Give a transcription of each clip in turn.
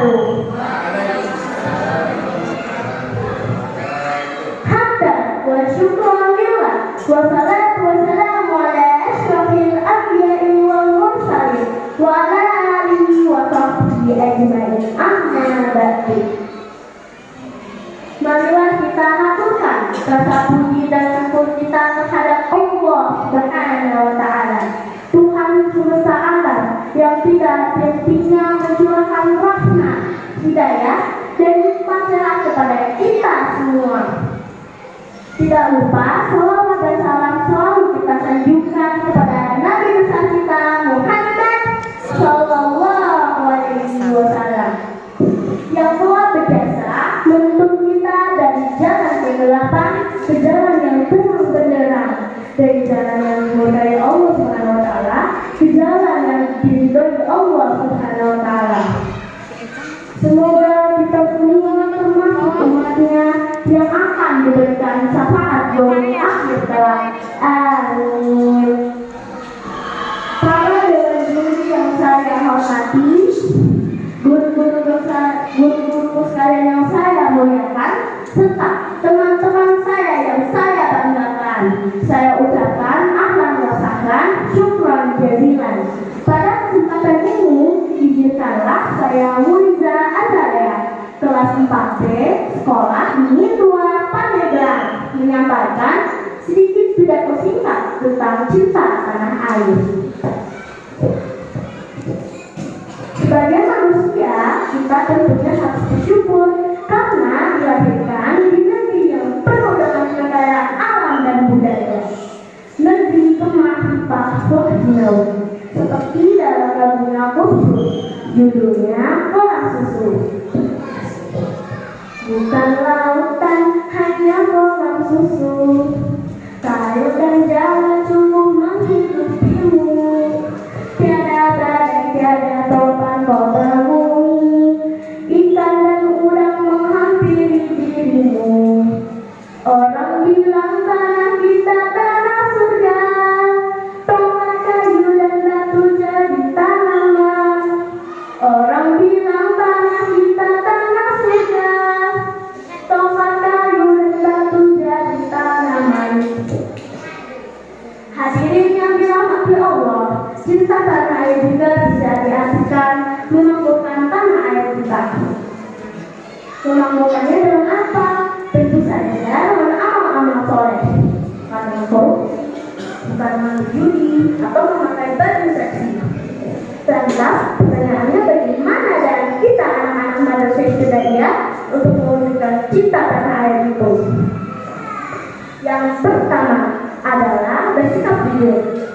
wabarakatuh. Hamdan wa syukran lillah wa salatu wa salamu ala asyrafil anbiya'i wal mursalin wa ala alihi wa sahbihi ajmain. Amma ba'du. Marilah kita haturkan rasa puji dan syukur kita terhadap Allah Subhanahu wa Ta'ala, Tuhan semesta alam yang tidak hentinya mencurahkan rahmat, hidayah, dan nikmat kepada kita semua. Tidak lupa salawat dan salam selalu kita sanjungkan kepada Nabi besar kita Muhammad Sallallahu Alaihi Wasallam yang telah berjasa menuntun kita dari jalan kegelapan ke jalan yang terang benderang, dari jalan yang dimurkai Allah Subhanahu Wa Taala ke jalan yang diridhoi Allah Subhanahu Wa Taala. Semoga kita semua termasuk umatnya yang akan diberikan syafaat di akhir kelak. Amin. Para dewan juri yang saya hormati, guru-guru sekalian yang saya muliakan, serta teman-teman saya yang saya banggakan, saya ucapkan ahlan wa sahlan, syukran jazilan. Pada kesempatan ini, izinkanlah saya Muliza Azalia, kelas 4B, sekolah di 2 Pandeglang, menyampaikan sedikit pidato singkat tentang cinta tanah air. Sebagai manusia, kita tentunya harus bersyukur karena dilahirkan di negeri yang penuh dengan kekayaan alam dan budaya. Negeri kemah-limpah buah seperti dalam lagunya khusus, judulnya Kolam Susu. Bukan lautan, hanya kolam susu, sayur dan jalan cukup menghidupimu. Tiada badai, tiada topan kau temui, ikan dan udang menghampiri dirimu. Orang bilang tanah kita tanah surga, tomat kayu dan batu jadi tanaman. Orang bilang tanah kita tanah surga, tomat kayu dan batu jadi tanaman. Hadirin yang dirahmati Allah, cinta tanah air juga bisa diartikan memakmurkan tanah air kita. Memakmurkannya dengan apa? Tentu saja dengan amal-amal soleh, bukan dengan korupsi, bukan dengan judi atau memakai baju seksi. Lantas, pertanyaannya bagaimana cara kita anak-anak madrasah ibtidaiyah untuk mewujudkan cinta tanah air itu? Yang pertama adalah bersikap jujur,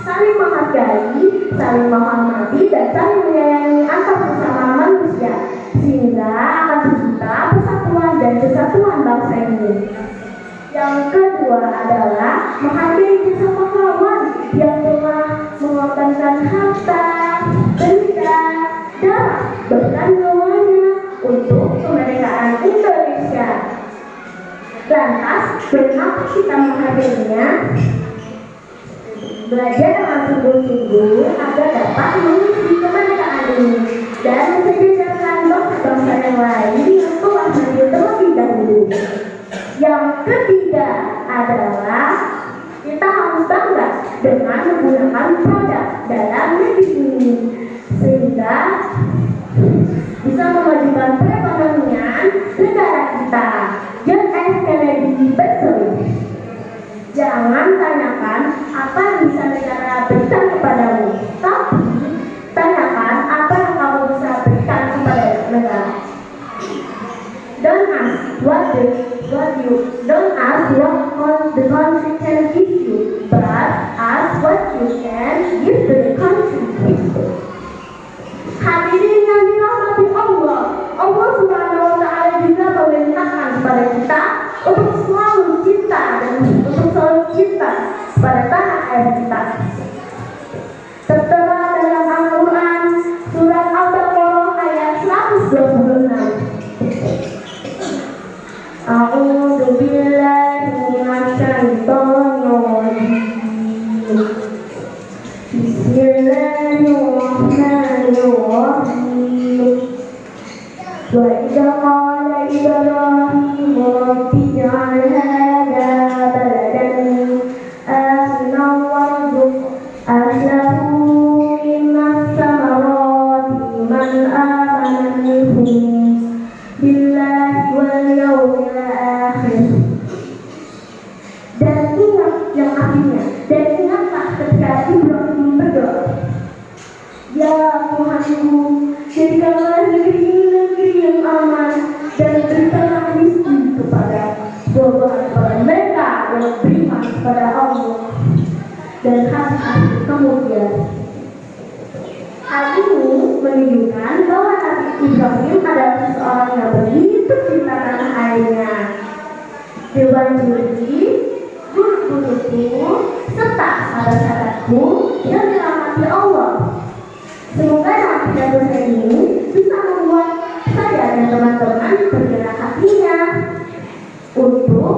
saling menghargai, saling menghormati, dan saling menyayangi antar sesama manusia, sehingga akan tercipta persatuan dan kesatuan bangsa ini. Yang kedua adalah menghargai jasa pahlawan yang telah mengorbankan harta, benda, darah, bahkan nyawanya untuk kemerdekaan Indonesia. Lantas, bagaimana kita menghargainya? Belajar dengan sungguh-sungguh agar dapat mengisi kemerdekaan ini dan mensejajarkan bangsa-bangsa yang lain yang telah maju terlebih dahulu. Yang ketiga adalah kita harus bangga dengan menggunakan produk dalam negeri ini sehingga bisa memajukan perekonomian negara kita. John F. Kennedy berseru, jangan tanyakan apa yang bisa negara berikan kepadamu, tapi tanyakan apa yang kamu bisa berikan kepada negara. Don't ask what the country can give you, but ask what you can give to the country. Hadirin yang dirahmati Allah, Allah Subhanahu wa Ta'ala juga memerintahkan kepada kita untuk selalu cinta dan untuk selalu cinta pada tanah air kita. Tertera dalam Al-Quran surat Al-Baqarah ayat 126. A'udzu billahi minasyaitonir rajim. Bismillahirrahmanirrahim. kemudian. Hal ini menunjukkan bahwa Nabi Ibrahim adalah seseorang yang begitu cinta tanah airnya. Diwanjuri guru-guruku serta sahabat-sahabatku yang dirahmati Allah. Semoga dalam pidato saya ini bisa membuat saya dan teman-teman bergerak hatinya untuk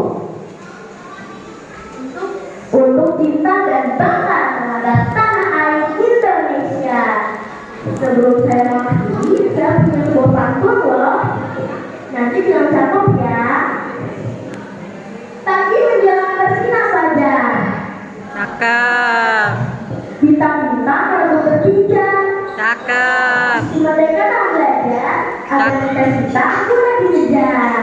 cinta dan bangga terhadap tanah air Indonesia. Sebelum saya mengakhiri, saya punya sebuah pantun loh. Nanti jangan catat ya. Pagi menjelang bersinar fajar. Cakep. Bintang-bintang merebut berkincang. Cakep. Mereka tak belajar agar cita-cita aku lagi ngejar.